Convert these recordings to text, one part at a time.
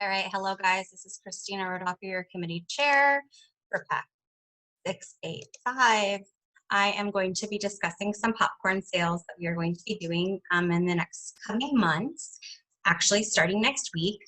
All right, hello guys. This is Christina Rodolfo, your committee chair for PAC 685. I am going to be discussing some popcorn sales that we are going to be doing in the next coming months, actually starting next week.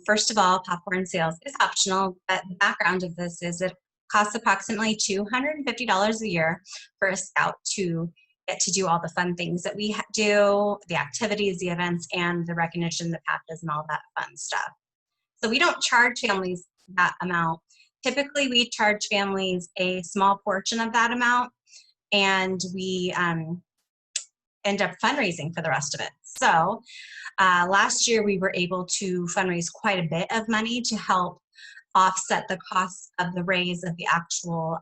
First of all, popcorn sales is optional, but the background of this is it costs approximately $250 a year for a scout to get to do all the fun things that we do, the activities, the events, and the recognition that PAC does and all that fun stuff. So we don't charge families that amount. Typically, we charge families a small portion of that amount, and we end up fundraising for the rest of it. So last year, we were able to fundraise quite a bit of money to help offset the cost of the raise of the actual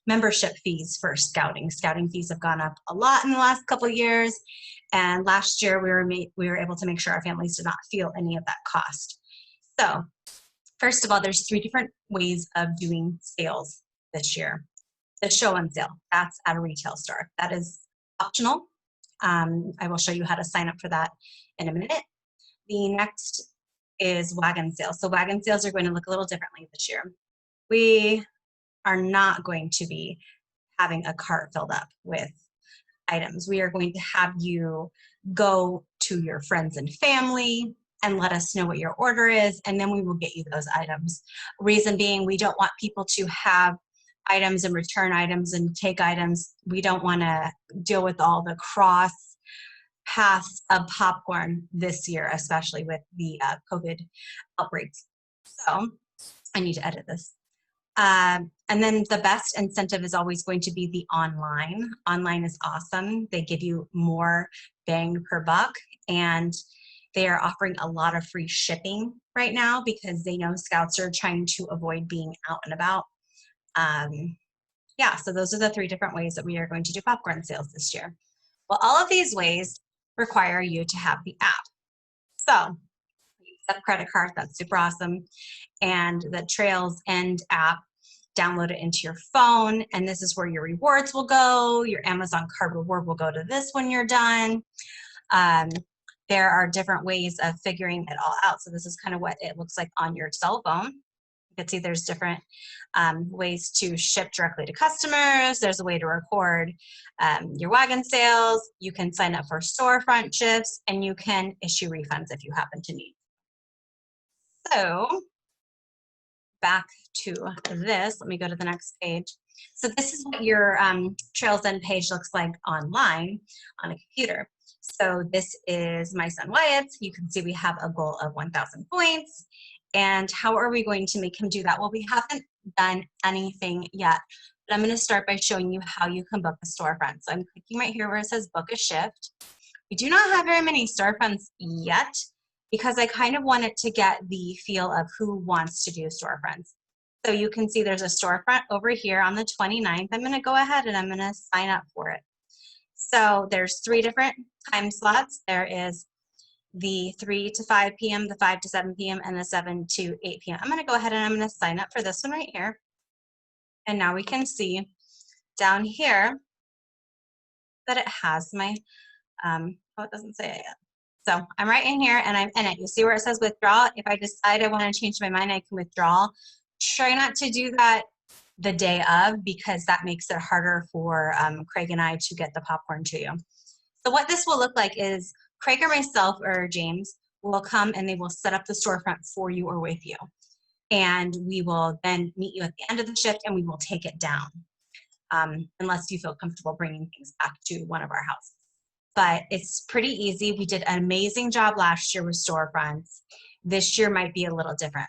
membership fees for scouting. Scouting fees have gone up a lot in the last couple of years, and last year we were able to make sure our families did not feel any of that cost. So first of all, there's 3 different ways of doing sales this year. The show and sale, that's at a retail store. That is optional. I will show you how to sign up for that in a minute. The next is wagon sales. So wagon sales are going to look a little differently this year. We are not going to be having a cart filled up with items. We are going to have you go to your friends and family and let us know what your order is, and then we will get you those items. Reason being, we don't want people to have items and return items and take items. We don't want to deal with all the cross paths of popcorn this year, especially with the COVID outbreaks. So I need to edit this. And then the best incentive is always going to be the online. Online is awesome. They give you more bang per buck, and they are offering a lot of free shipping right now because they know scouts are trying to avoid being out and about. Yeah, so those are the 3 different ways that we are going to do popcorn sales this year. Well, all of these ways require you to have the app. So you accept credit card, that's super awesome. And the Trails End app, download it into your phone, and this is where your rewards will go. Your Amazon card reward will go to this when you're done. There are different ways of figuring it all out. So this is kind of what it looks like on your cell phone. You can see there's different ways to ship directly to customers. There's a way to record your wagon sales. You can sign up for storefront shifts, and you can issue refunds if you happen to need. So back to this, let me go to the next page. So this is what your Trails End page looks like online on a computer. So this is my son Wyatt's. You can see we have a goal of 1,000 points. And how are we going to make him do that? Well, we haven't done anything yet, but I'm going to start by showing you how you can book a storefront. So I'm clicking right here where it says book a shift. We do not have very many storefronts yet because I kind of wanted to get the feel of who wants to do storefronts. So you can see there's a storefront over here on the 29th. I'm going to go ahead and I'm going to sign up for it. So there's 3 different time slots. There is the 3 to 5 p.m., the 5 to 7 p.m., and the 7 to 8 p.m. I'm going to go ahead and I'm going to sign up for this one right here. And now we can see down here that it has my, oh, it doesn't say it yet. So I'm right in here and I'm in it. You see where it says withdraw? If I decide I want to change my mind, I can withdraw. Try not to do that the day of because that makes it harder for Craig and I to get the popcorn to you. So what this will look like is Craig or myself or James will come and they will set up the storefront for you or with you. And we will then meet you at the end of the shift and we will take it down unless you feel comfortable bringing things back to one of our houses. But it's pretty easy. We did an amazing job last year with storefronts. This year might be a little different.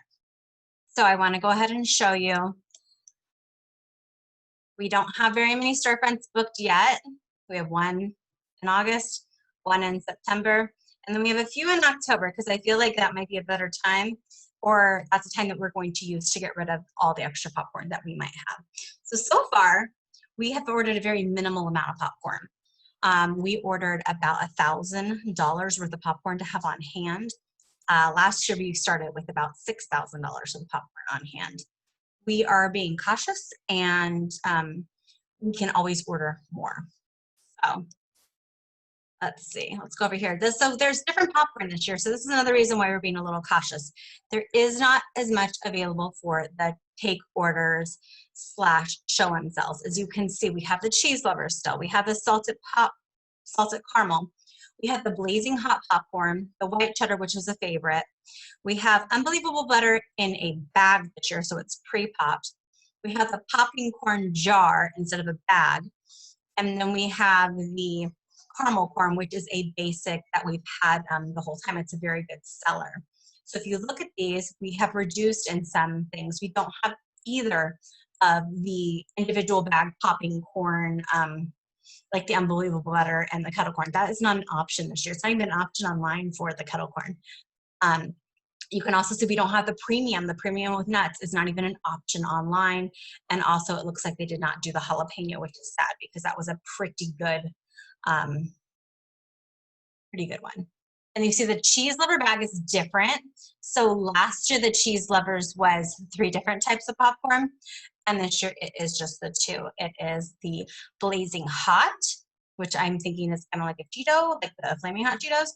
So I want to go ahead and show you. We don't have very many storefronts booked yet. We have 1 in August, 1 in September, and then we have a few in October because I feel like that might be a better time, or that's the time that we're going to use to get rid of all the extra popcorn that we might have. So far, we have ordered a very minimal amount of popcorn. We ordered about $1,000 worth of popcorn to have on hand. Last year, we started with about $6,000 of popcorn on hand. We are being cautious, and we can always order more. So let's see, let's go over here. So there's different popcorn this year. So this is another reason why we're being a little cautious. There is not as much available for the take orders / show and sells. As you can see, we have the cheese lovers still. We have the salted caramel. We have the blazing hot popcorn, the white cheddar, which is a favorite. We have unbelievable butter in a bag this year, so it's pre-popped. We have the popping corn jar instead of a bag. And then we have the caramel corn, which is a basic that we've had the whole time. It's a very good seller. So if you look at these, we have reduced in some things. We don't have either of the individual bag popping corn, like the unbelievable butter and the kettle corn. That is not an option this year. It's not even an option online for the kettle corn. You can also see we don't have the premium. The premium with nuts is not even an option online. And also it looks like they did not do the jalapeno, which is sad because that was a pretty good one. And you see the cheese lover bag is different. So last year the cheese lovers was 3 different types of popcorn. And this year it is just the 2. It is the blazing hot, which I'm thinking is kind of like a Cheeto, like the flaming hot Cheetos.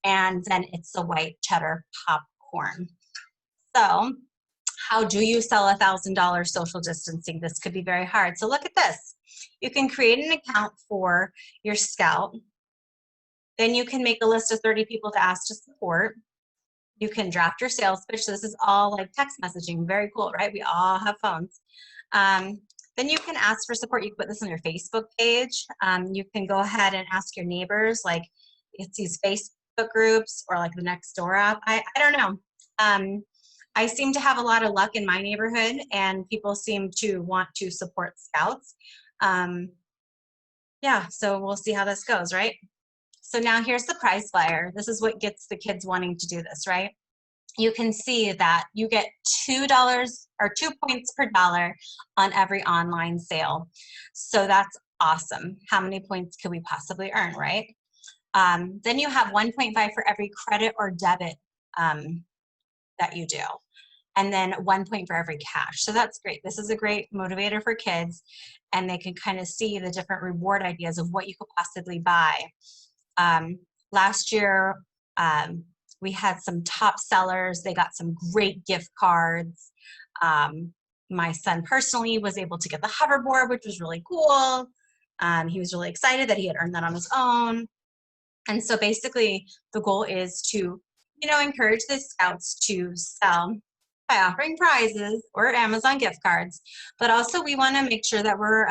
And then it's the white cheddar popcorn. So how do you sell $1,000 social distancing? This could be very hard. So look at this. You can create an account for your Scout. Then you can make a list of 30 people to ask to support. You can draft your sales pitch. This is all like text messaging. Very cool, right? We all have phones. Then you can ask for support. You can put this on your Facebook page. You can go ahead and ask your neighbors, like it's these Facebook groups or like the Nextdoor app. I don't know. I seem to have a lot of luck in my neighborhood and people seem to want to support Scouts. Yeah, so we'll see how this goes, right? So now here's the prize flyer. This is what gets the kids wanting to do this, right? You can see that you get $2 or 2 points per dollar on every online sale. So that's awesome. How many points could we possibly earn, right? Then you have 1.5 for every credit or debit that you do. And then 1 point for every cash. So that's great. This is a great motivator for kids and they can kind of see the different reward ideas of what you could possibly buy. Last year, we had some top sellers. They got some great gift cards. My son personally was able to get the hoverboard, which was really cool. He was really excited that he had earned that on his own. And so basically the goal is to, encourage the Scouts to sell by offering prizes or Amazon gift cards. But also we want to make sure that we're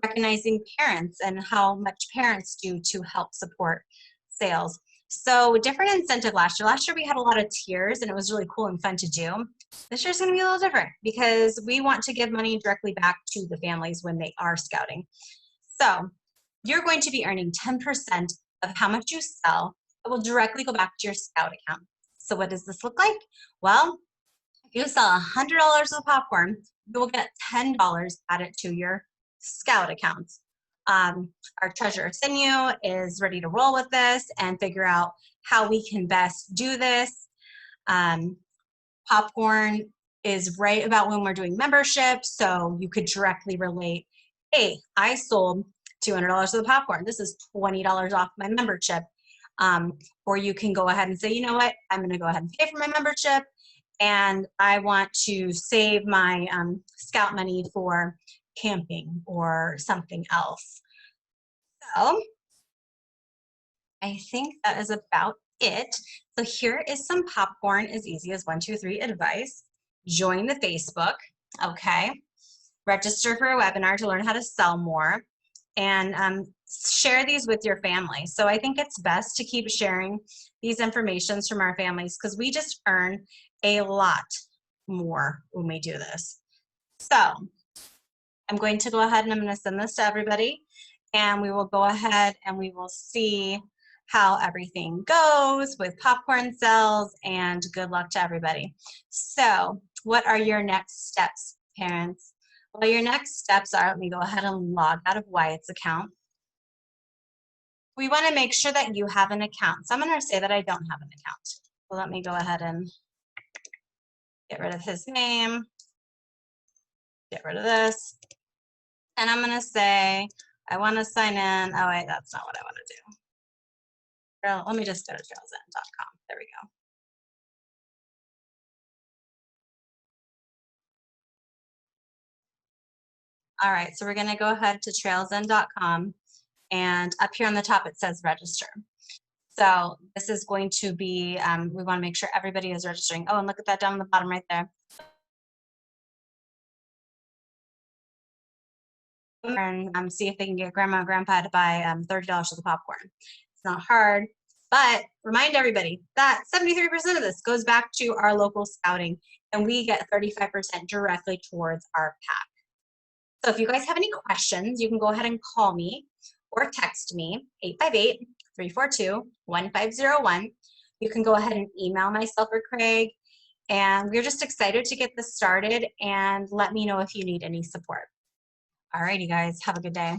recognizing parents and how much parents do to help support sales. So different incentive last year. Last year we had a lot of tiers and it was really cool and fun to do. This year's going to be a little different because we want to give money directly back to the families when they are scouting. So you're going to be earning 10% of how much you sell. It will directly go back to your Scout account. So what does this look like? Well, if you sell $100 of popcorn, you will get $10 added to your Scout account. Our treasurer Sinew is ready to roll with this and figure out how we can best do this. Popcorn is right about when we're doing membership, so you could directly relate, hey, I sold $200 of the popcorn. This is $20 off my membership. Or you can go ahead and say, you know what, I'm going to go ahead and pay for my membership and I want to save my Scout money for camping or something else. So I think that is about it. So here is some popcorn as easy as 1, 2, 3 advice. Join the Facebook, okay? Register for a webinar to learn how to sell more and share these with your family. So I think it's best to keep sharing these informations from our families because we just earn a lot more when we do this. So I'm going to go ahead and I'm going to send this to everybody and we will go ahead and we will see how everything goes with popcorn sales and good luck to everybody. So what are your next steps, parents? Well, your next steps are, let me go ahead and log out of Wyatt's account. We want to make sure that you have an account. So I'm going to say that I don't have an account. So let me go ahead and get rid of his name, get rid of this. And I'm going to say, I want to sign in. Oh, wait, that's not what I want to do. Let me just go to trailsend.com. There we go. All right, so we're going to go ahead to trailsend.com, and up here on the top it says register. So this is going to be, we want to make sure everybody is registering. Oh, and look at that down on the bottom right there. And see if they can get grandma and grandpa to buy $30 of the popcorn. It's not hard, but remind everybody that 73% of this goes back to our local scouting, and we get 35% directly towards our PAC. So if you guys have any questions, you can go ahead and call me or text me, 858-342-1501. You can go ahead and email myself or Craig, and we're just excited to get this started, and let me know if you need any support. All righty, guys, have a good day.